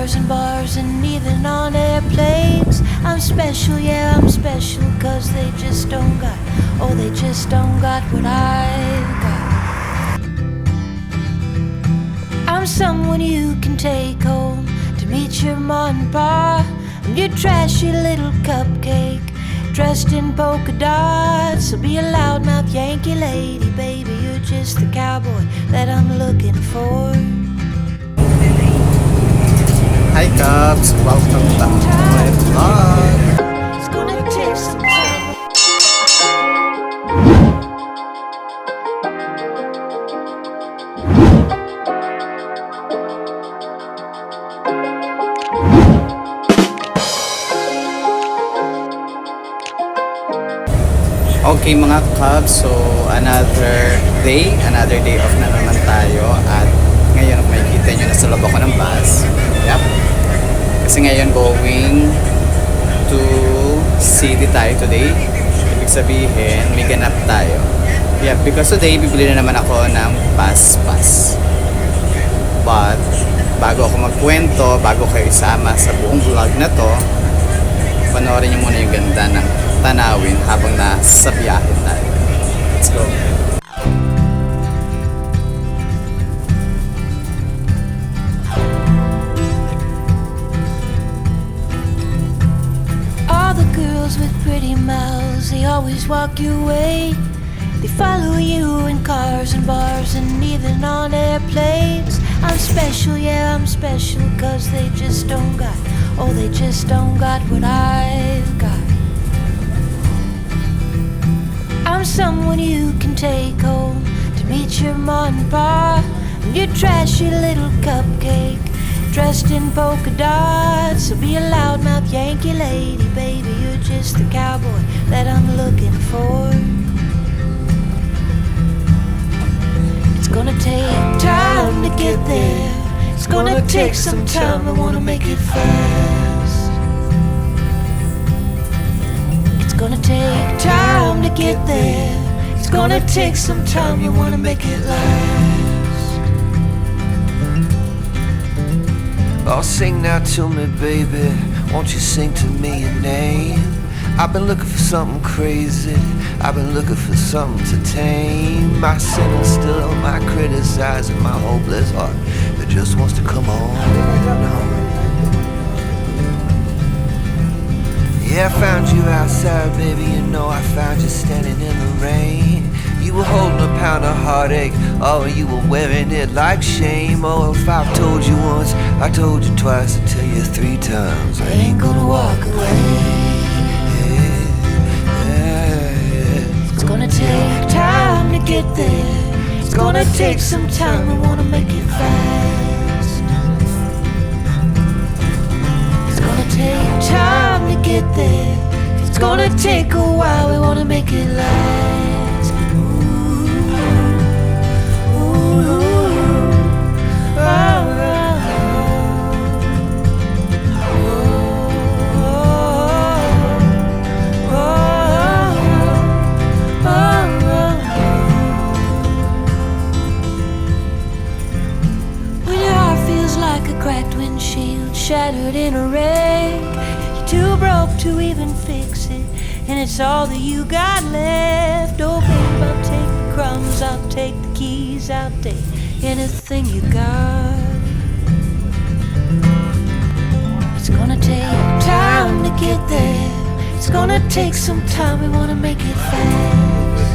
cars and bars and even on airplanes. I'm special, yeah, I'm special, cause they just don't got, oh, they just don't got what I've got. I'm someone you can take home to meet your mom and pa. I'm your trashy little cupcake dressed in polka dots. So be a loudmouth Yankee lady, baby, you're just the cowboy that I'm looking for. Hi Cubs! Welcome back to my vlog! It's gonna take some time. Okay mga Cubs, so another day off na naman tayo. At ngayon makikita nyo nasa loob ako ng bus. Yep. Kasi ngayon going to city tayo today. Ibig sabihin may ganap tayo. Yeah, because today bibili na naman ako ng pass. But bago ako magkwento, bago kayo isama sa buong vlog na to, panoorin nyo muna yung ganda ng tanawin habang nasa biyahe tayo. Let's go! All the girls with pretty mouths, they always walk your way. They follow you in cars and bars and even on airplanes. I'm special, yeah, I'm special, cause they just don't got, oh, they just don't got what I've got. I'm someone you can take home to meet your mom and pa. I'm your trashy little cupcake dressed in polka dots. So be a loudmouth Yankee lady, baby, you're just the cowboy that I'm looking for. It's gonna take time to get there. It's gonna take some time, I wanna make it fast. It's gonna take time to get there. It's gonna take some time, you wanna make it last. Oh, sing now to me, baby. Won't you sing to me your name? I've been looking for something crazy. I've been looking for something to tame my sinner still, my criticizing, my hopeless heart that just wants to come on. Yeah, I found you outside, baby. You know I found you standing in the rain. You were holding a pound of heartache. Oh, you were wearing it like shame. Oh, if I've told you once, I told you twice, I tell you 3 times, I ain't gonna walk away. It's gonna take time to get there. It's gonna take some time, we wanna make it fast. It's gonna take time to get there. It's gonna take a while, we wanna make it last. Ooh, ooh, oh, shattered in a wreck, you're too broke to even fix it, and it's all that you got left. Oh babe, I'll take the crumbs, I'll take the keys, I'll take anything you got. It's gonna take time to get there. It's gonna take some time, we wanna make it fast.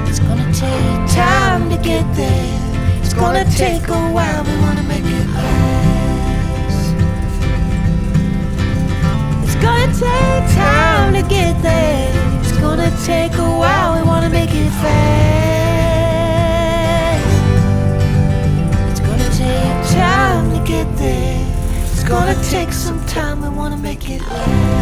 It's gonna take time to get there. It's gonna take a while, we wanna make it last. It's gonna take time to get there. It's gonna take a while, we wanna make it fast. It's gonna take time to get there. It's gonna take some time, we wanna make it last.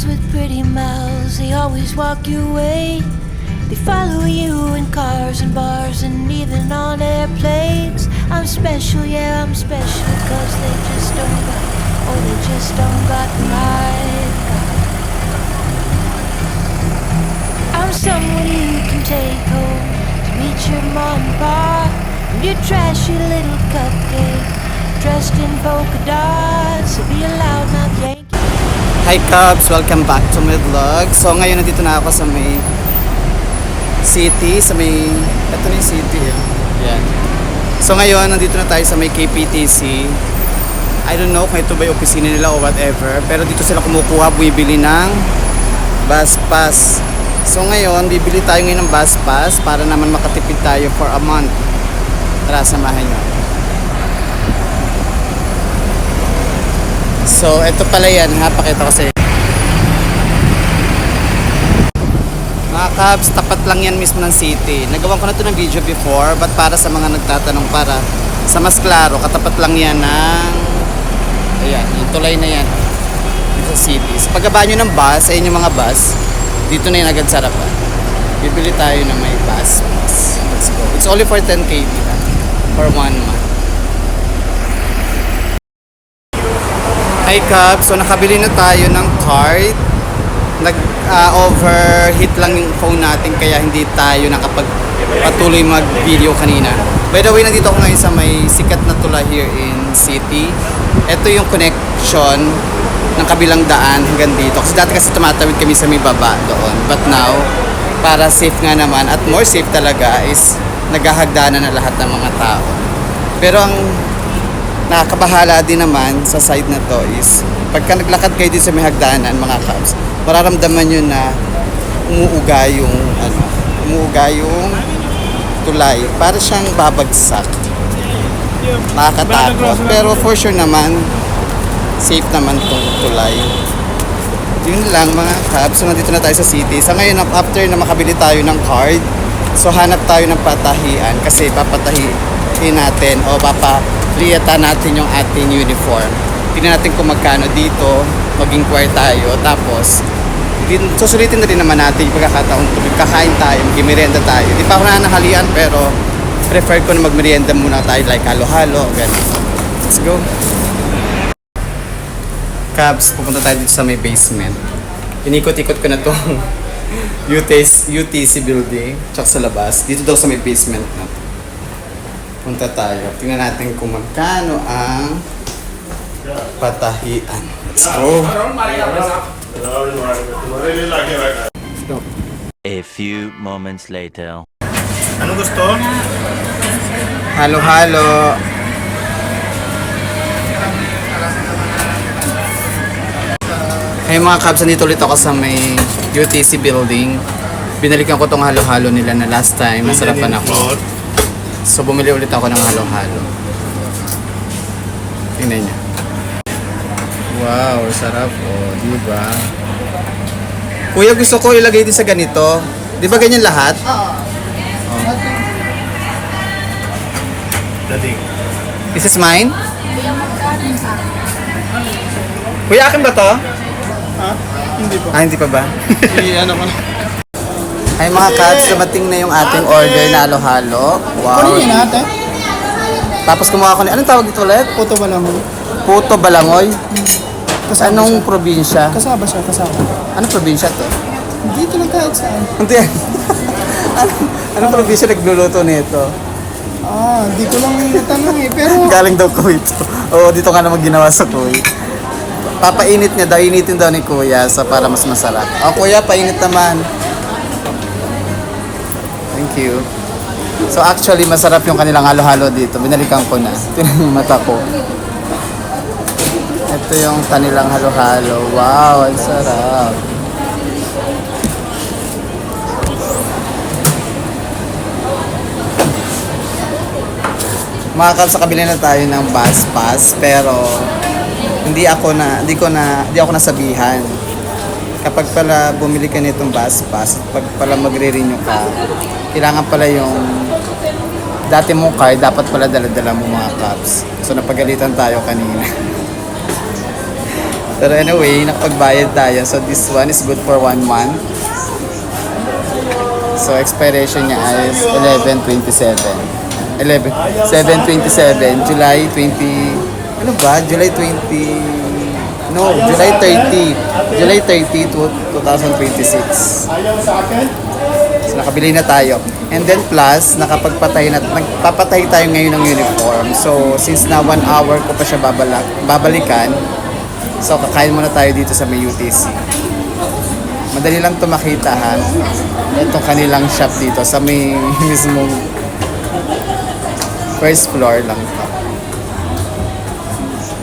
With pretty mouths, they always walk your way. They follow you in cars and bars and even on airplanes. I'm special, yeah, I'm special, cause they just don't got, oh, they just don't got my kind. I'm someone you can take home to meet your mom and pa, and your trashy little cupcake, dressed in polka dots, so be a loudmouth Yankee. Hi Cubs! Welcome back to my vlog. So ngayon nandito na ako sa may city, ito na yung city Yan. So ngayon nandito na tayo sa may KPTC. I don't know kung ito ba yung opisina nila o whatever, pero dito sila kumukuha, bumibili ng bus pass. So ngayon, bibili tayo ngayon ng bus pass para naman makatipid tayo for a month. Tara, samahan nyo. So, ito pala yan ha, pakita ko sa inyo. Mga Cubs, tapat lang yan mismo ng city. Nagawan ko na ito ng video before, but para sa mga nagtatanong, para sa mas klaro, katapat lang yan ng, ayan, yung tulay na yan. Dito sa city. So, pagbaba nyo ng bus, sa inyong mga bus, dito na yung agad sarapan. Bibili tayo ng may bus pass. Let's go. It's only for 10 KB lang, for 1 month. Hi Cubs, so nakabili na tayo ng card. Overheat lang yung phone natin kaya hindi tayo nakapagpatuloy mag-video kanina. By the way, nandito ako ngayon sa may sikat na tulay here in city. Ito yung connection ng kabilang daan hanggang dito. Kasi dati kasi tumatawid kami sa may baba doon. But now, para safe nga naman at more safe talaga is naghahagdanan na lahat ng mga tao. Pero ang nakakabahala din naman sa side na to is pagka naglakad kayo din sa may hagdanan mga Cubs, mararamdaman nyo na umuuga yung tulay, para siyang babagsak, nakakatakot, pero for sure naman safe naman tong tulay. Yun lang mga Cubs. So nandito na tayo sa city. Sa ngayon, after na makabili tayo ng card, so hanap tayo ng patahian kasi papatahiin natin o papaliyata natin yung ating uniform. Tingnan natin kung magkano dito, mag-inquire tayo, tapos susulitin na rin naman natin yung pagkakataon kung kakain tayo, mag-merienda tayo. Di pa ako nanahalian pero prefer ko na mag-merienda muna tayo, like halo-halo, ganun. Let's go. Cubs, pupunta tayo dito sa may basement. Inikot-ikot ko na tong UTC building, tsaka sa labas. Dito daw sa may basement na to. Punta tayo. Tingnan natin kung magkano ang patahian. Let's go. A few moments later. Ano gusto? Halo-halo. Hey mga Cubs, nandito ulit ako sa may UTC building. Binalikan ko tong halo-halo nila na last time. Nasarapan ako. So bumili ulit ako ng halo-halo. Tingnan niyo. Wow, sarap oh, di ba? Kuya, gusto ko ilagay din sa ganito. Di ba ganyan lahat? Oo. Dating. This is mine? Kuya, akin ba to? Ha? Hindi pa. Ah, hindi pa ba? Ano ko na. Ay mga Cubs, dumating na yung ating order na halo-halo. Wow. Ano yun ate? Tapos kumuha ko ni, anong tawag ito ulit? Puto ba lang mo? Puto Balangoy. Kasama Anong siya. probinsya? Kasama siya, kasama. Anong probinsya to? Dito lang kahit saan. Hindi. Anong probinsya nagluluto nito? Di ko lang natanong eh. Pero, Galing daw Kuwait. Oo, dito nga naman ginawa sa Kuwait. Papainit niya daw, initin daw ni Kuya sa para mas masarap. Oh, Kuya, painit naman. Thank you. So actually, masarap yung kanilang halo-halo dito. Binalikan ko na. Tinan yung mata ko. Ito yung kanilang halo-halo. Wow, ang sarap. Makakal sa kabila na tayo ng bus pass, pero hindi ako nasabihan. Kapag pala bumili ka nitong bus pass, pag pala magre-renew ka, kailangan pala yung dati mong card, dapat pala dala-dala mo mga Cubs. So napagalitan tayo kanina. Pero anyway, nakapagbayad tayo. So this one is good for 1 month. So, expiration niya is 11/27. 7/27, July 20, ano ba? July 20, no, July 30. July 30 to 2026. So, nakabili na tayo. And then plus, nagpapatay tayo ngayon ng uniform. So, since na 1 hour ko pa siya babalikan, so kakain muna tayo dito sa may UTC. Madali lang ito makita ha. Itong kanilang shop dito sa may mismong first floor lang ito.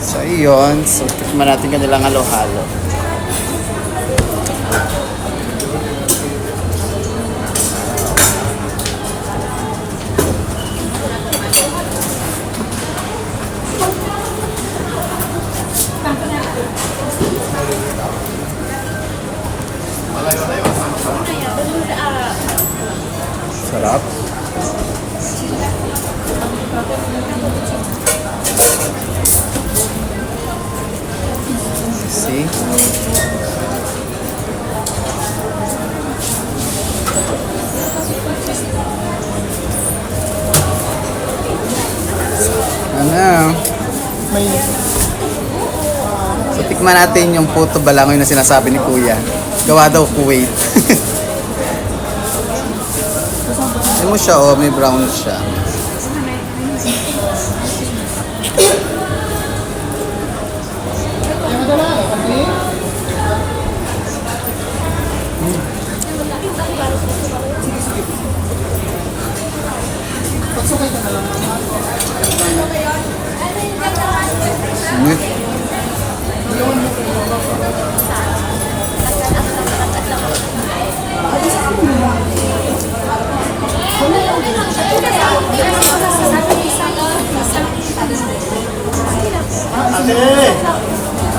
So, iyon. So, tikman natin kanilang halo-halo. Sarap. See? Ano? May So, tikman natin yung puto balangoy na sinasabi ni Kuya. Gawa daw Kuwait. Hindi mo siya, oh, may brown siya.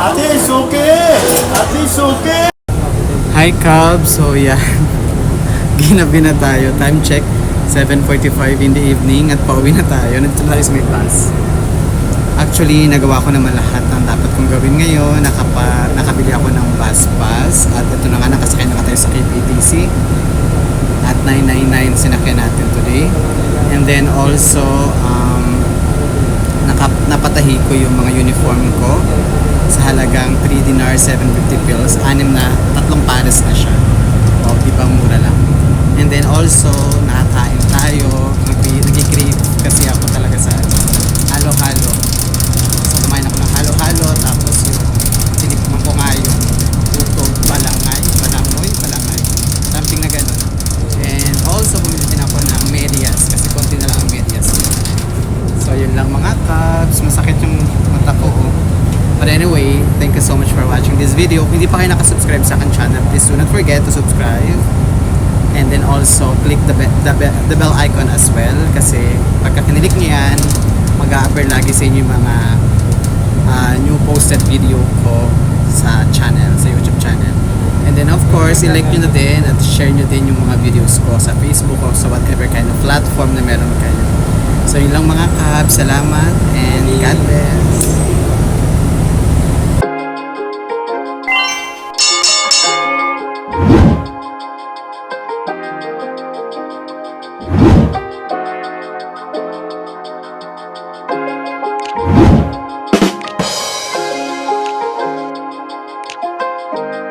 Ate, it's okay. Ate, it's okay. Hi Cub! So yan, ginabi na tayo. Time check, 7:45 in the evening at pauwi na tayo. Nandito na tayo sa may bus. Actually, nagawa ko naman lahat ng dapat kong gawin ngayon. Nakabili ako ng bus pass at ito na nga, nakasakay na tayo sa KPTC at 999 sinakyan natin today. And then also, napatahi ko yung mga uniform ko sa halagang 3 dinar 750 pills. 3 pares na siya. O, di ba mura lang. And then also, nakakain tayo. Nag-crave kasi ako talaga sa halo-halo. So, kumain ako ng halo-halo. Tapos yung sinikman ko nga yung puto, balangay. Something na ganun. And also, bumili din ako ng medias. Kasi konti na lang ang medias. So, yun lang mga Cubs. Masakit yung mata ko. But anyway, thank you so much for watching this video. Kung hindi pa kayo nakasubscribe sa akin channel, please do not forget to subscribe. And then also, click the bell icon as well. Kasi pagka kinilik nyo yan, mag-a-appear lagi sa inyo yung mga new posted video ko sa channel, sa YouTube channel. And then of course, i-like nyo na din at share nyo din yung mga videos ko sa Facebook o sa whatever kind of platform na meron kayo. So yun lang mga Cubs. Salamat and God bless.